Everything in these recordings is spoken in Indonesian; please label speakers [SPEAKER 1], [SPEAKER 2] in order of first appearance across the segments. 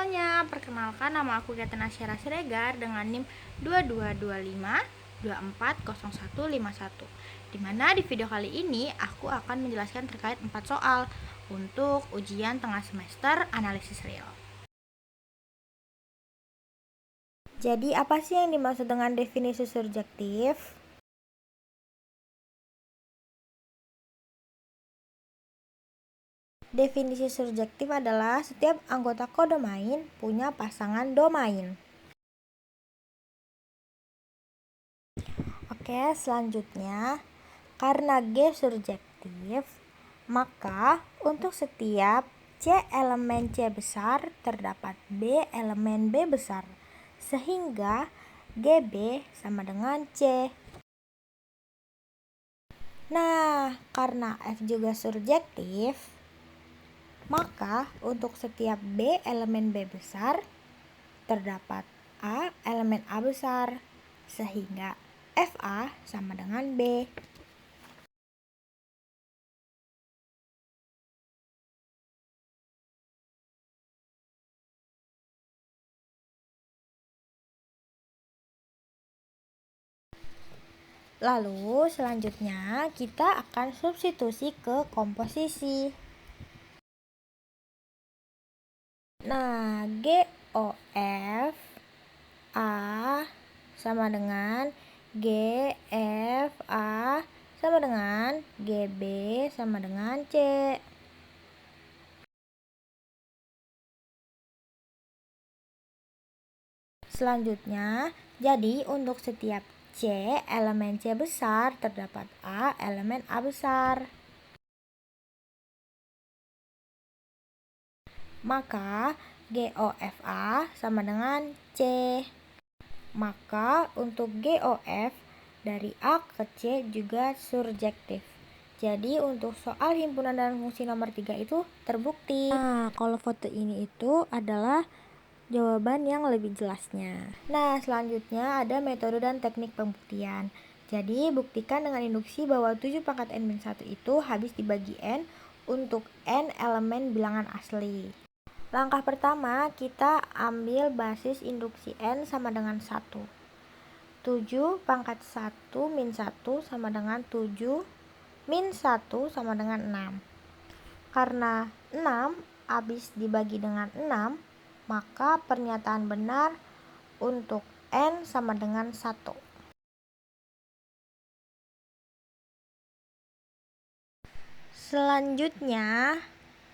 [SPEAKER 1] semuanya, perkenalkan nama aku Gaten Asyara Siregar dengan NIM 2225240151. Dimana di video kali ini aku akan menjelaskan terkait 4 soal untuk ujian tengah semester analisis real. Jadi apa sih yang dimaksud dengan definisi surjektif? Definisi surjektif adalah setiap anggota kodomain punya pasangan domain. Oke, selanjutnya, karena G surjektif, maka untuk setiap C elemen C besar terdapat B elemen B besar, sehingga GB sama dengan C. Nah, karena F juga surjektif, maka untuk setiap B elemen B besar terdapat A elemen A besar, sehingga FA sama dengan B. Lalu selanjutnya kita akan substitusi ke komposisi. Nah, GOF A sama dengan GFA sama dengan GB sama dengan C. Selanjutnya, jadi untuk setiap C elemen C besar terdapat A elemen A besar. Maka GOFA sama dengan C. Maka untuk GOF dari A ke C juga surjektif. Jadi untuk soal himpunan dan fungsi nomor 3 itu terbukti. Nah, kalau foto ini itu adalah jawaban yang lebih jelasnya. Nah, selanjutnya ada metode dan teknik pembuktian. Jadi, buktikan dengan induksi bahwa 7 pangkat N-1 itu habis dibagi N untuk N elemen bilangan asli. Langkah pertama, kita ambil basis induksi N sama dengan 1. 7 pangkat 1 min 1 sama dengan 7 min 1 sama dengan 6. Karena 6 habis dibagi dengan 6, maka pernyataan benar untuk N sama dengan 1. Selanjutnya,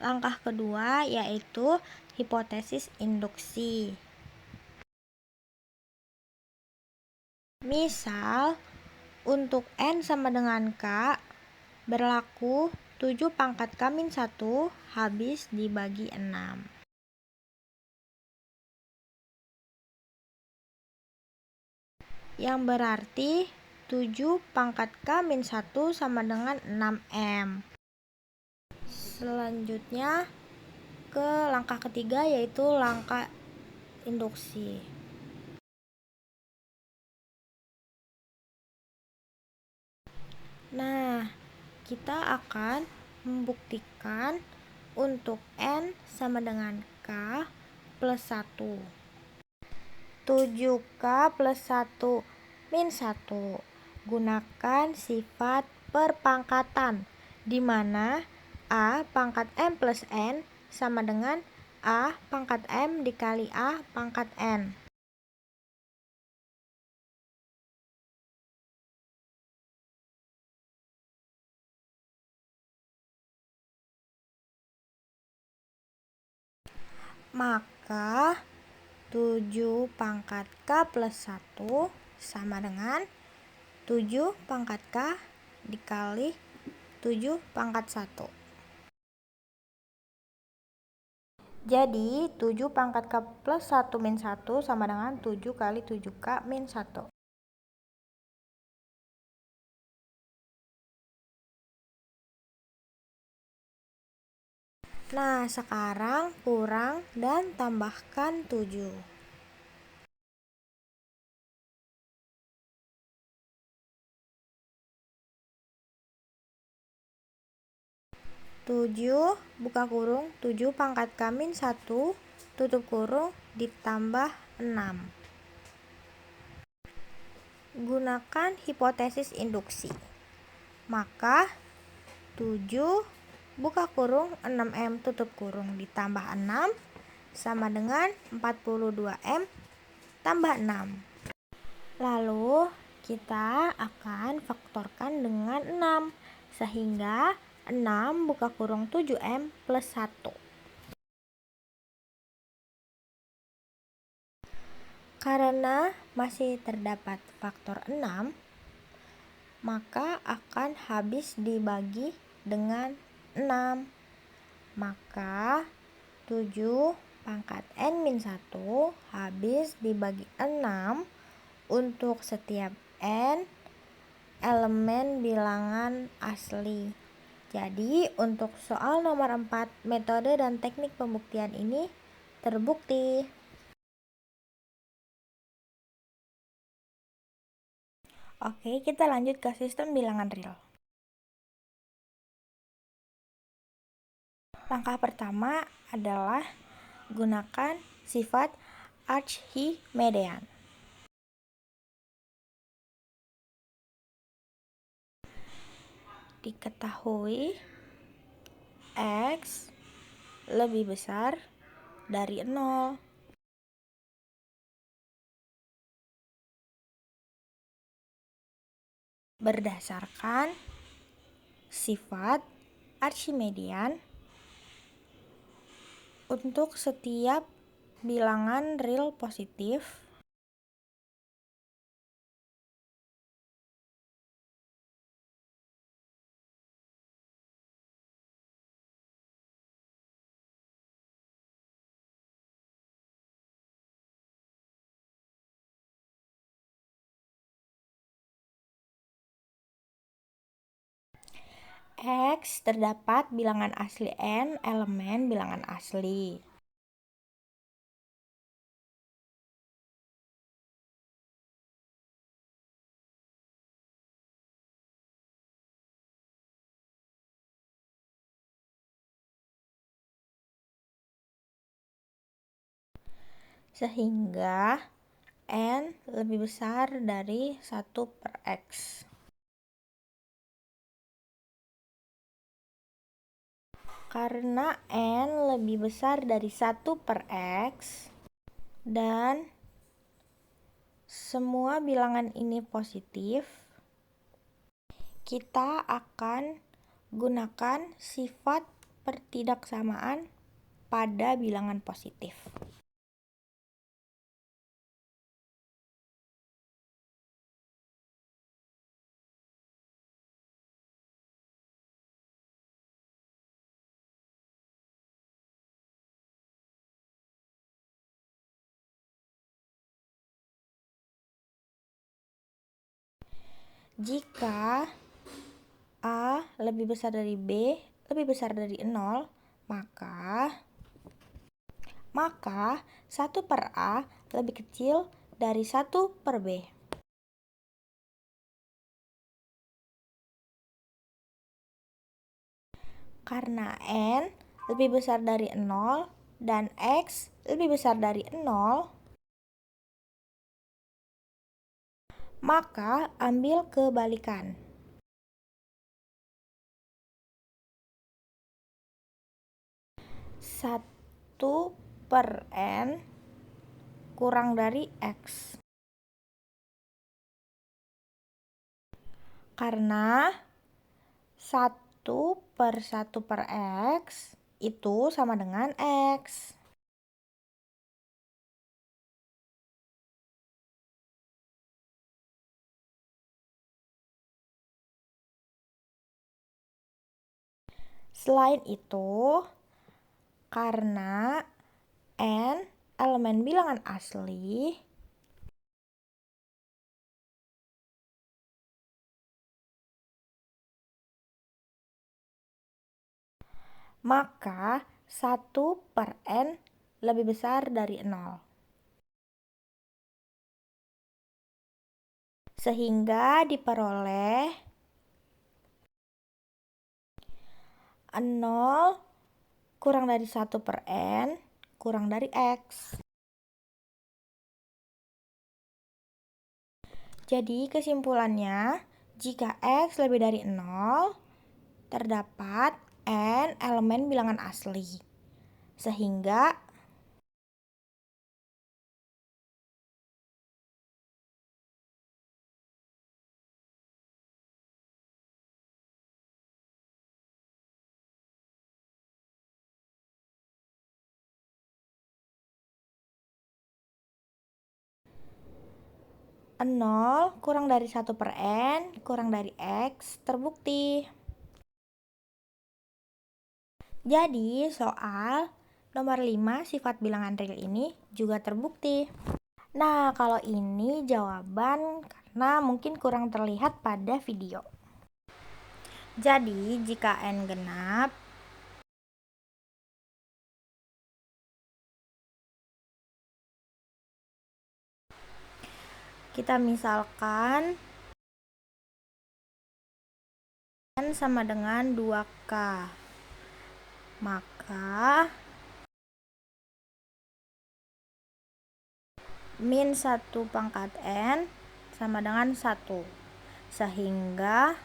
[SPEAKER 1] langkah kedua yaitu hipotesis induksi. Misal, untuk N sama dengan K, berlaku 7 pangkat K min 1 habis dibagi 6. Yang berarti 7 pangkat K min 1 sama dengan 6M. Selanjutnya ke langkah ketiga yaitu langkah induksi. Nah, kita akan membuktikan untuk N sama dengan K plus 1. 7K plus 1 min 1. Gunakan sifat perpangkatan, di mana A pangkat M plus N sama dengan A pangkat M dikali A pangkat N. Maka 7 pangkat K plus 1 sama dengan 7 pangkat K dikali 7 pangkat 1. Jadi 7 pangkat K plus 1 min 1 sama dengan 7 kali 7K min 1. Nah, sekarang kurang dan tambahkan 7. 7 buka kurung 7 pangkat K min 1, tutup kurung ditambah 6. Gunakan hipotesis induksi. Maka 7 buka kurung 6M tutup kurung ditambah 6 sama dengan 42M tambah 6. Lalu kita akan faktorkan dengan 6 sehingga 6 buka kurung 7M plus 1. Karena masih terdapat faktor 6, maka akan habis dibagi dengan 6. Maka 7 pangkat N-1 habis dibagi 6 untuk setiap N elemen bilangan asli. Jadi untuk soal nomor 4, metode dan teknik pembuktian ini terbukti. Oke, kita lanjut ke sistem bilangan real. Langkah pertama adalah gunakan sifat Archimedean. Diketahui X lebih besar dari 0. Berdasarkan sifat Archimedean untuk setiap bilangan real positif X terdapat bilangan asli N elemen bilangan asli. Sehingga N lebih besar dari 1/X. Karena N lebih besar dari 1/X dan semua bilangan ini positif, kita akan gunakan sifat pertidaksamaan pada bilangan positif. Jika A lebih besar dari B lebih besar dari 0, maka 1/A lebih kecil dari 1/B. Karena N lebih besar dari 0 dan X lebih besar dari 0, maka ambil kebalikan. 1/N kurang dari X. Karena 1/1/X itu sama dengan X. Selain itu, karena N elemen bilangan asli, maka 1/N lebih besar dari 0. Sehingga diperoleh 0 kurang dari 1/N kurang dari X. Jadi kesimpulannya, jika X lebih dari 0, terdapat n elemen bilangan asli. Sehingga nol kurang dari 1 per n kurang dari X terbukti. Jadi soal nomor 5 sifat bilangan real ini juga terbukti. Nah, kalau ini jawaban karena mungkin kurang terlihat pada video. Jadi jika n genap, kita misalkan n sama dengan 2K. Maka min 1 pangkat n sama dengan 1. Sehingga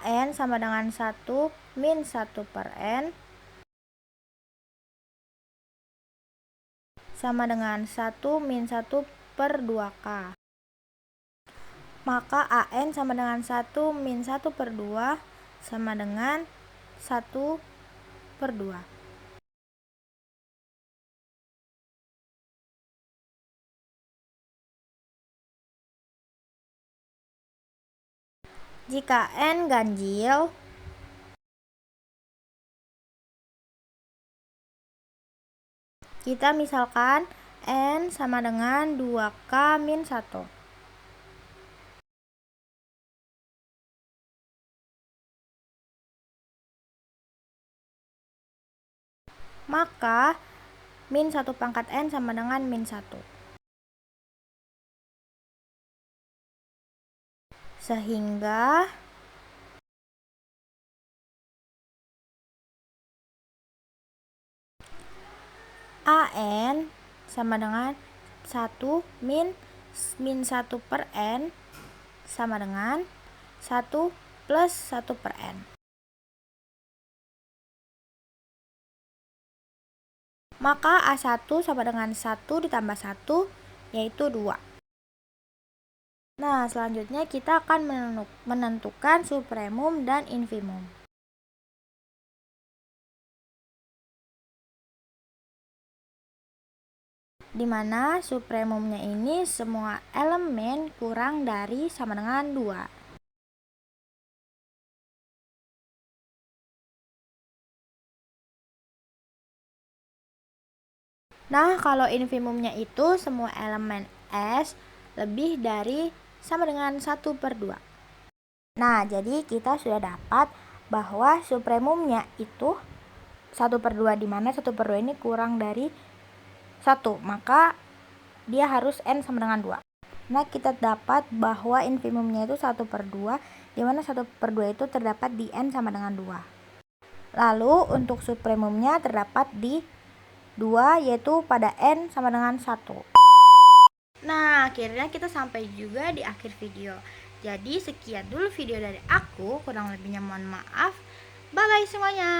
[SPEAKER 1] an sama dengan 1 min 1 per n sama dengan 1 min 1 per 2K. Maka an sama dengan 1 min 1 per 2 sama dengan 1 per 2. Jika n ganjil, kita misalkan n sama dengan 2K min 1. Maka min 1 pangkat n sama dengan min 1. Sehingga an sama dengan 1 min 1 per n sama dengan 1 plus 1 per n. Maka A1 sama dengan 1 ditambah 1 yaitu 2. Nah, selanjutnya kita akan menentukan supremum dan infimum. Dimana supremumnya ini semua elemen kurang dari sama dengan 2. Nah, kalau infimumnya itu semua elemen S lebih dari sama dengan 1 per 2. Nah, jadi kita sudah dapat bahwa supremumnya itu 1 per 2, dimana 1 per 2 ini kurang dari 1, maka dia harus n sama dengan 2. Nah, kita dapat bahwa infimumnya itu 1 per 2, dimana 1 per 2 itu terdapat di n sama dengan 2. Lalu untuk supremumnya terdapat di 2, yaitu pada n sama dengan 1. Nah, akhirnya kita sampai juga di akhir video. Jadi sekian dulu video dari aku, kurang lebihnya mohon maaf. Bye-bye semuanya.